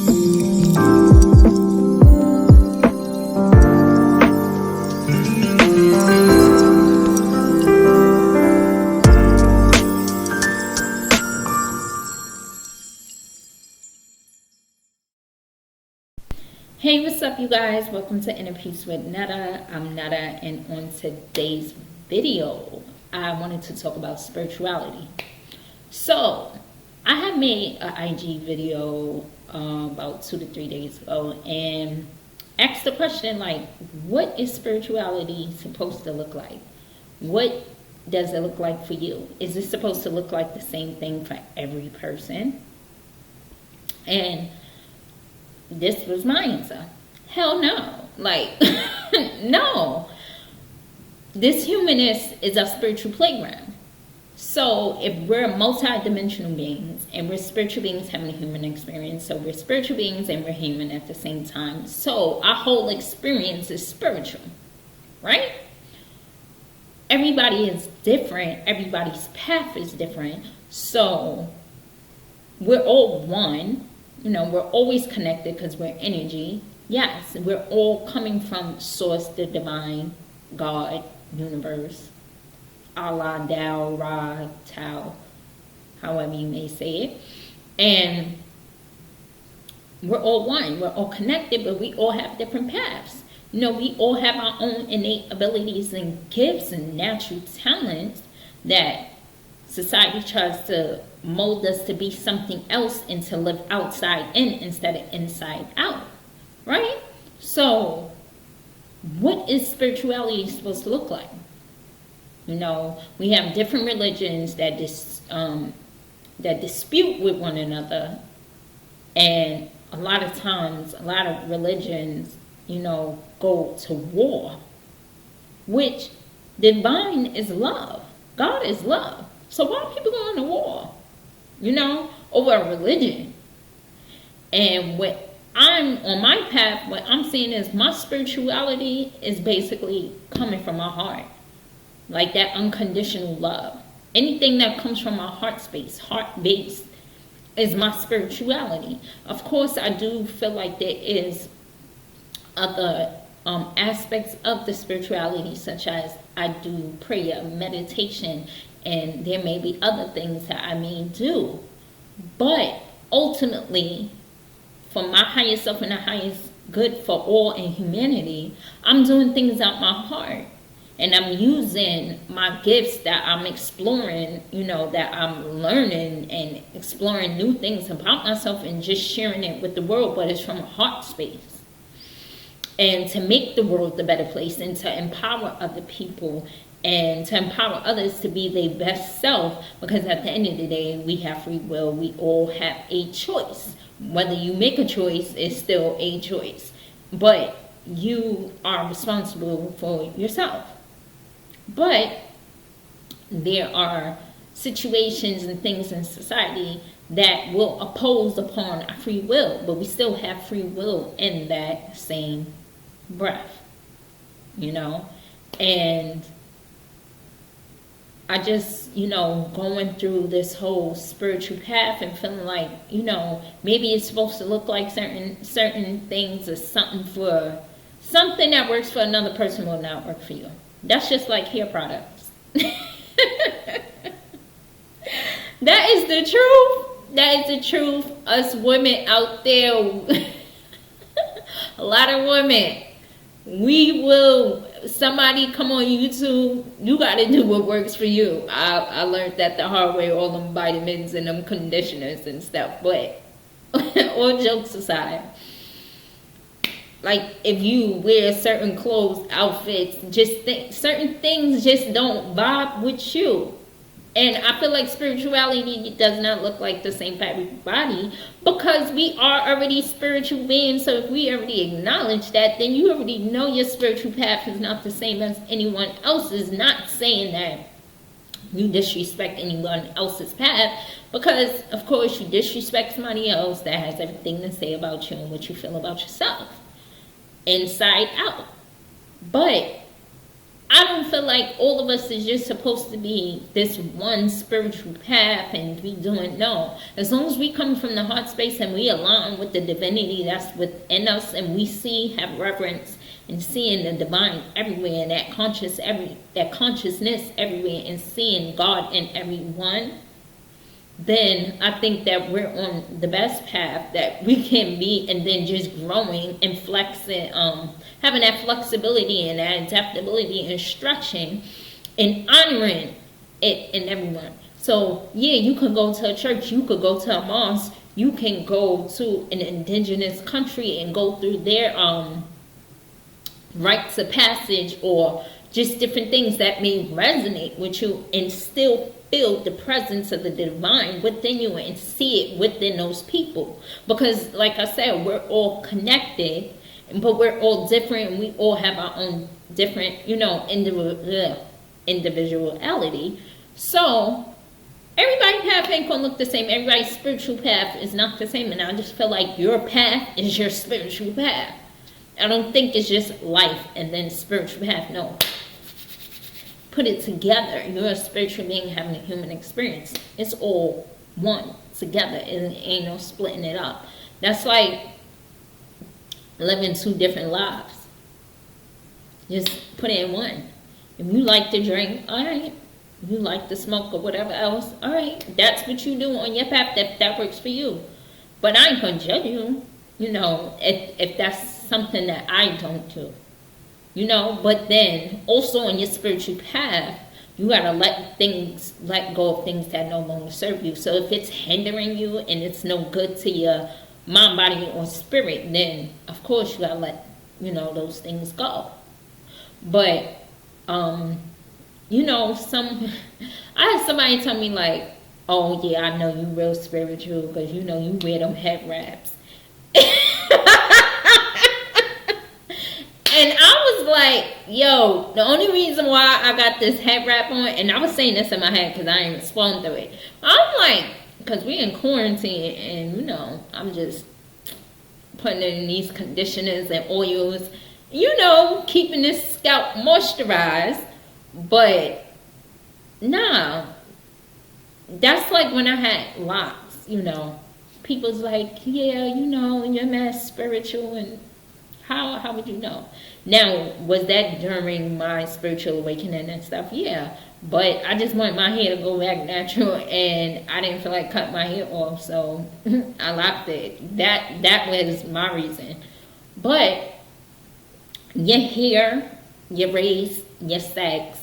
Hey, what's up, you guys? Welcome to Inner Peace with Netta. I'm Netta, and on today's video, I wanted to talk about spirituality. So, I had made an IG video about 2 to 3 days ago and asked the question, like, what is spirituality supposed to look like? What does it look like for you? Is it supposed to look like the same thing for every person? And this was my answer. Hell no. Like, no. This humanness is a spiritual playground. So if we're multi-dimensional beings and we're spiritual beings having a human experience, so we're spiritual beings and we're human at the same time. So our whole experience is spiritual, right? Everybody is different. Everybody's path is different. So we're all one. You know, we're always connected because we're energy. Yes, we're all coming from source, the divine, God, universe, Allah, Tao, Ra, Tao, however you may say it. And we're all one. We're all connected, but we all have different paths. You know, we all have our own innate abilities and gifts and natural talents that society tries to mold us to be something else and to live outside in instead of inside out, right? So what is spirituality supposed to look like? You know, we have different religions that dispute with one another, and a lot of times a lot of religions, you know, go to war, which divine is love. God is love. So why are people going to war? You know, over a religion. And what I'm on my path, what I'm seeing is my spirituality is basically coming from my heart. Like that unconditional love. Anything that comes from my heart space, heart base, is my spirituality. Of course, I do feel like there is other aspects of the spirituality, such as I do prayer, meditation, and there may be other things that I may do. But ultimately, for my highest self and the highest good for all in humanity, I'm doing things out my heart. And I'm using my gifts that I'm exploring, you know, that I'm learning and exploring new things about myself and just sharing it with the world, but it's from a heart space. And to make the world a better place and to empower other people and to empower others to be their best self, because at the end of the day, we have free will. We all have a choice. Whether you make a choice, it's still a choice. But you are responsible for yourself. But there are situations and things in society that will oppose upon our free will, but we still have free will in that same breath, you know. And I just, you know, going through this whole spiritual path and feeling like, you know, maybe it's supposed to look like certain things or something that works for another person will not work for you. That's just like hair products. That is the truth. That is the truth. Us women out there, a lot of women, somebody come on YouTube, you got to do what works for you. I learned that the hard way, all them vitamins and them conditioners and stuff. But all jokes aside, like if you wear certain clothes, outfits, certain things just don't vibe with you. And I feel like spirituality does not look like the same for everybody, because we are already spiritual beings. So if we already acknowledge that, then you already know your spiritual path is not the same as anyone else's. Not saying that you disrespect anyone else's path, because of course you disrespect somebody else that has everything to say about you and what you feel about yourself, inside out. But I don't feel like all of us is just supposed to be this one spiritual path and be doing, no. As long as we come from the heart space and we align with the divinity that's within us, and we have reverence and seeing the divine everywhere, and that consciousness everywhere, and seeing God in everyone, then I think that we're on the best path that we can be, and then just growing and flexing, having that flexibility and that adaptability and stretching and honoring it in everyone. So yeah, you can go to a church, you could go to a mosque, you can go to an indigenous country and go through their rites of passage, or just different things that may resonate with you, and still feel the presence of the divine within you and see it within those people. Because like I said, we're all connected, but we're all different, and we all have our own different, individuality. So everybody's path ain't gonna look the same. Everybody's spiritual path is not the same, and I just feel like your path is your spiritual path. I don't think it's just life and then spiritual path. No. Put it together. You're a spiritual being having a human experience. It's all one together. It ain't no splitting it up. That's like living two different lives. Just put it in one. If you like to drink, all right. If you like to smoke or whatever else, all right. That's what you do on your path. That works for you. But I ain't gonna judge you. If that's something that I don't do. But then also on your spiritual path, you gotta let go of things that no longer serve you. So if it's hindering you and it's no good to your mind, body, or spirit, then of course you gotta let those things go. But I had somebody tell me like, oh yeah, I know you real spiritual because you wear them head wraps. And I was like, yo, the only reason why I got this head wrap on, and I was saying this in my head because I ain't responding to it. I'm like, because we in quarantine, and I'm just putting in these conditioners and oils, keeping this scalp moisturized. But nah, that's like when I had locks, People's like, yeah, you're mad spiritual, and how would you know? Now, was that during my spiritual awakening and stuff? Yeah. But I just want my hair to go back natural, and I didn't feel like cutting my hair off, so I locked it. That was my reason. But your hair, your race, your sex,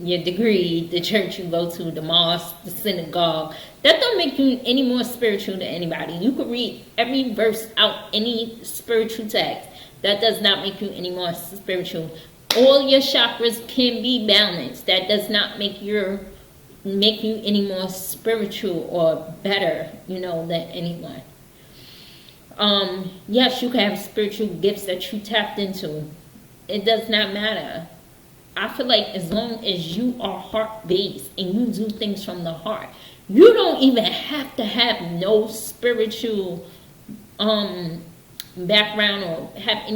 your degree, the church you go to, the mosque, the synagogue, that don't make you any more spiritual than anybody. You could read every verse out any spiritual text. That does not make you any more spiritual. All your chakras can be balanced. That does not make you any more spiritual or better, than anyone. Yes, you can have spiritual gifts that you tapped into. It does not matter. I feel like as long as you are heart-based and you do things from the heart, you don't even have to have no spiritual background or have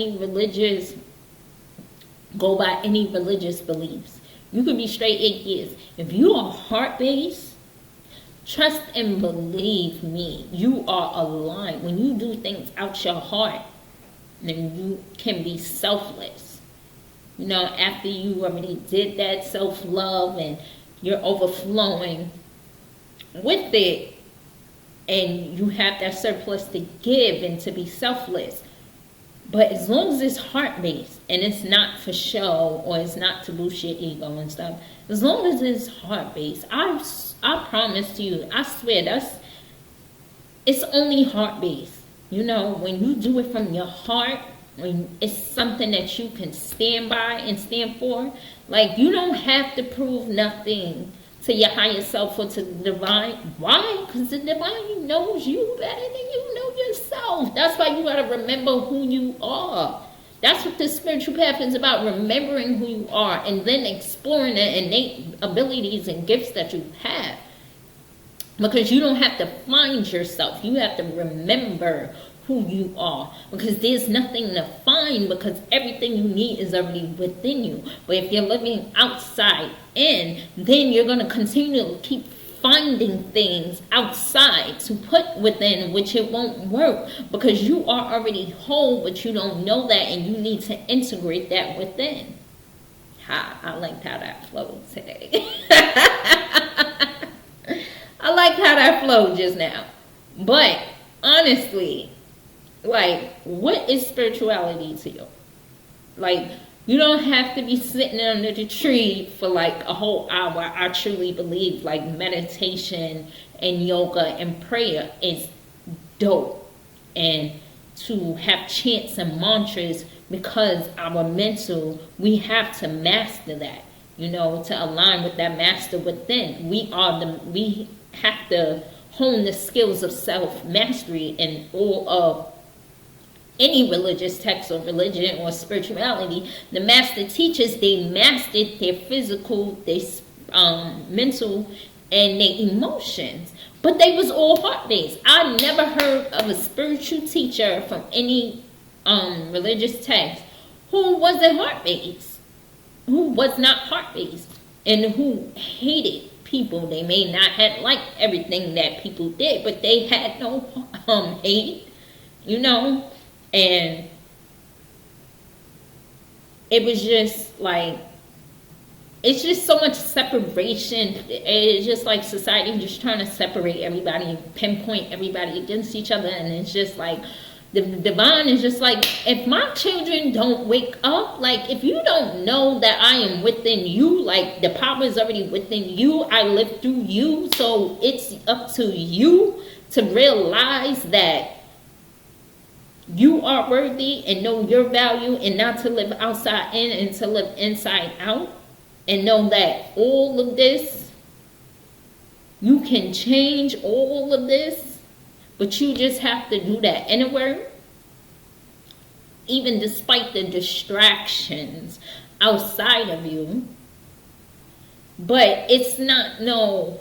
go by any religious beliefs. You could be straight atheist. If you are heart-based, trust and believe me, you are aligned. When you do things out your heart, then you can be selfless. After you already did that self-love and you're overflowing with it, and you have that surplus to give and to be selfless. But as long as it's heart-based and it's not for show or it's not to boost your ego and stuff, as long as it's heart-based, I promise to you, I swear, it's only heart-based. When you do it from your heart, when it's something that you can stand by and stand for, like you don't have to prove nothing to your higher self or to the divine. Why? Because the divine knows you better than you know yourself. That's why you got to remember who you are. That's what the spiritual path is about, remembering who you are and then exploring the innate abilities and gifts that you have. Because you don't have to find yourself. You have to remember who you are, because there's nothing to find, because everything you need is already within you. But if you're living outside in, then you're going to continue to keep finding things outside to put within, which it won't work, because you are already whole, but you don't know that, and you need to integrate that within. I liked how that flowed today. I liked how that flowed just now. But honestly, like, what is spirituality to you? Like, you don't have to be sitting under the tree for like a whole hour. I truly believe like meditation and yoga and prayer is dope. And to have chants and mantras, because our mental, we have to master that, you know, to align with that master within. We have to hone the skills of self-mastery in all of any religious text or religion or spirituality. The master teachers, they mastered their physical, their mental, and their emotions. But they was all heart-based. I never heard of a spiritual teacher from any religious text who wasn't heart-based, who was not heart-based, and who hated people. They may not have liked everything that people did, but they had no hate, you know. And it was just like, it's just so much separation. It's just like society just trying to separate everybody, pinpoint everybody against each other. And it's just like, the divine is just like, if my children don't wake up, like, if you don't know that I am within you, like, the power is already within you, I live through you, so it's up to you to realize that you are worthy and know your value, and not to live outside in and to live inside out, and know that all of this, you can change all of this, but you just have to do that inner work, even despite the distractions outside of you. But it's not, no,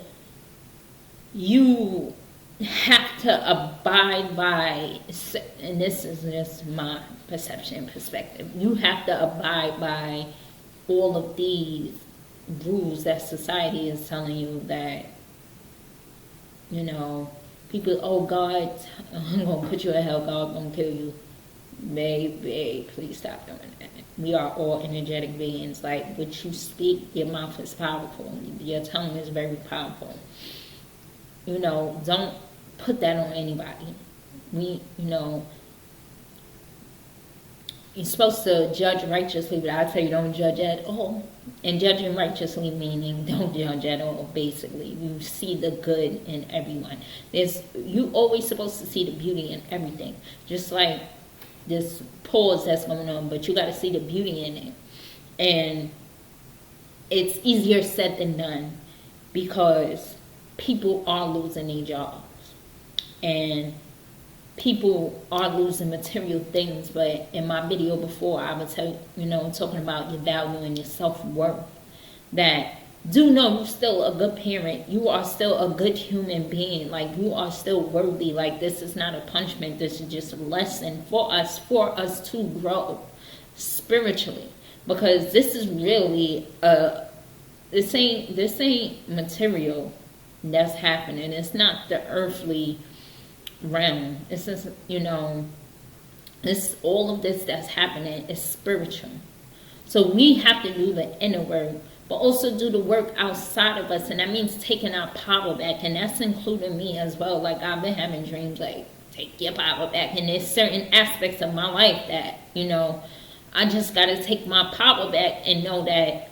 you have to abide by, and this is just my perception and perspective, you have to abide by all of these rules that society is telling you, that, you know, people, oh God, I'm gonna put you in hell, God gonna kill you. Baby, please stop doing that. We are all energetic beings. Like, what you speak, your mouth is powerful, your tongue is very powerful. You know, don't put that on anybody. You know, you're supposed to judge righteously, but I tell you, don't judge at all. And judging righteously meaning don't judge at all, basically. You see the good in everyone. You always supposed to see the beauty in everything. Just like this pause that's going on, but you got to see the beauty in it. And it's easier said than done, because people are losing their jobs, and people are losing material things. But in my video before, I would tell you, know, talking about your value and your self-worth, that do know you're still a good parent. You are still a good human being. Like, you are still worthy. Like, this is not a punishment. This is just a lesson for us to grow spiritually. Because this is really this ain't material that's happening. It's not the earthly realm. It's just, you know, it's all of this that's happening is spiritual. So we have to do the inner work, but also do the work outside of us. And that means taking our power back. And that's including me as well. Like, I've been having dreams like, take your power back. And there's certain aspects of my life that, you know, I just got to take my power back and know that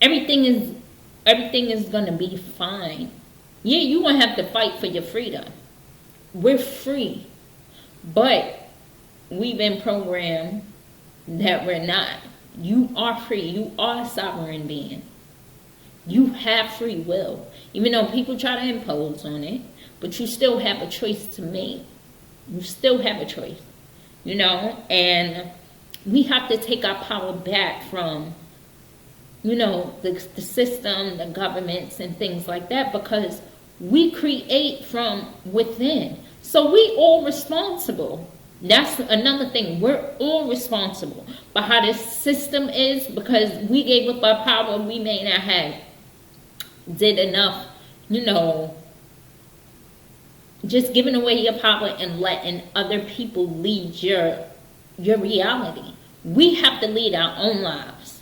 everything is going to be fine. Yeah, you won't have to fight for your freedom. We're free. But we've been programmed that we're not. You are free. You are a sovereign being. You have free will. Even though people try to impose on it, but you still have a choice to make. You still have a choice. You know? And we have to take our power back from, you know, the system, the governments, and things like that, because we create from within. So we all responsible. That's another thing. We're all responsible. But how this system is, because we gave up our power, we may not have did enough, just giving away your power and letting other people lead your reality. We have to lead our own lives.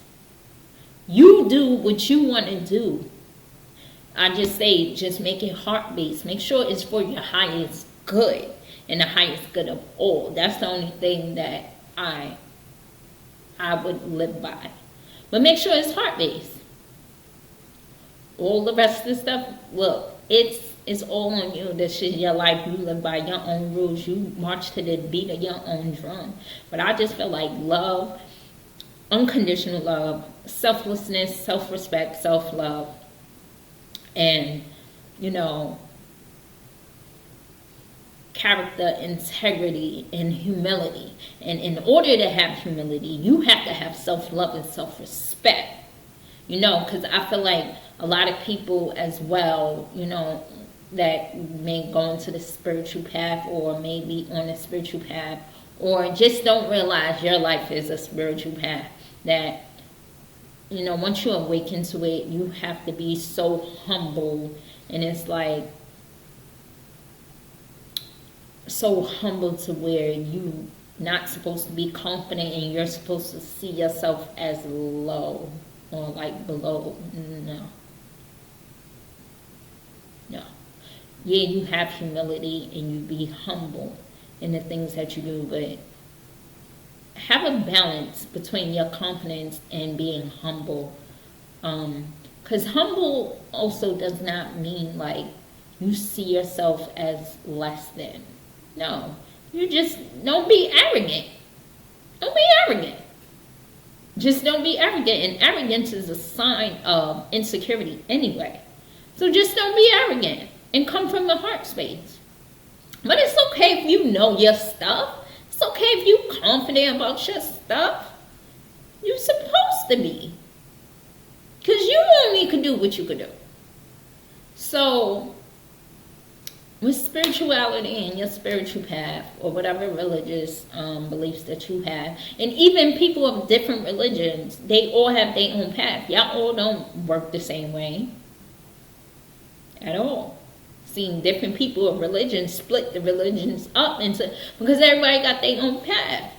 You do what you want to do. I just say, just make it heart-based. Make sure it's for your highest good and the highest good of all. That's the only thing that I would live by. But make sure it's heart-based. All the rest of the stuff, look, it's all on you. This is your life. You live by your own rules. You march to the beat of your own drum. But I just feel like love, unconditional love, selflessness, self-respect, self-love, and, character, integrity, and humility. And in order to have humility, you have to have self-love and self-respect. Because I feel like a lot of people as well, that may go into the spiritual path or maybe on a spiritual path or just don't realize your life is a spiritual path, that, once you awaken to it, you have to be so humble. And it's like so humble to where you not supposed to be confident and you're supposed to see yourself as low or like below. No. Yeah, you have humility and you be humble in the things that you do, but have a balance between your confidence and being humble. Because humble also does not mean like you see yourself as less than. No, you just don't be arrogant. Don't be arrogant. Just don't be arrogant. And arrogance is a sign of insecurity anyway. So just don't be arrogant and come from the heart space. But it's okay if you know your stuff. It's okay if you're confident about your stuff. You're supposed to be. Because you only can do what you can do. So, with spirituality and your spiritual path, or whatever religious beliefs that you have, and even people of different religions, they all have their own path. Y'all all don't work the same way. At all. Seeing different people of religion split the religions up into, because everybody got their own path.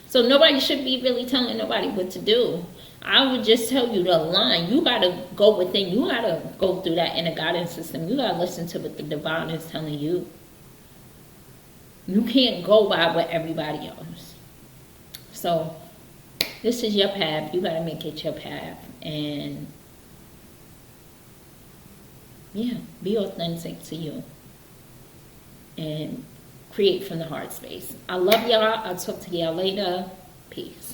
So nobody should be really telling nobody what to do. I would just tell you to align. You got to go within. You got to go through that inner guidance system. You got to listen to what the divine is telling you. You can't go by what everybody else. So this is your path. You got to make it your path. And yeah, be authentic to you and create from the heart space. I love y'all. I'll talk to y'all later. Peace.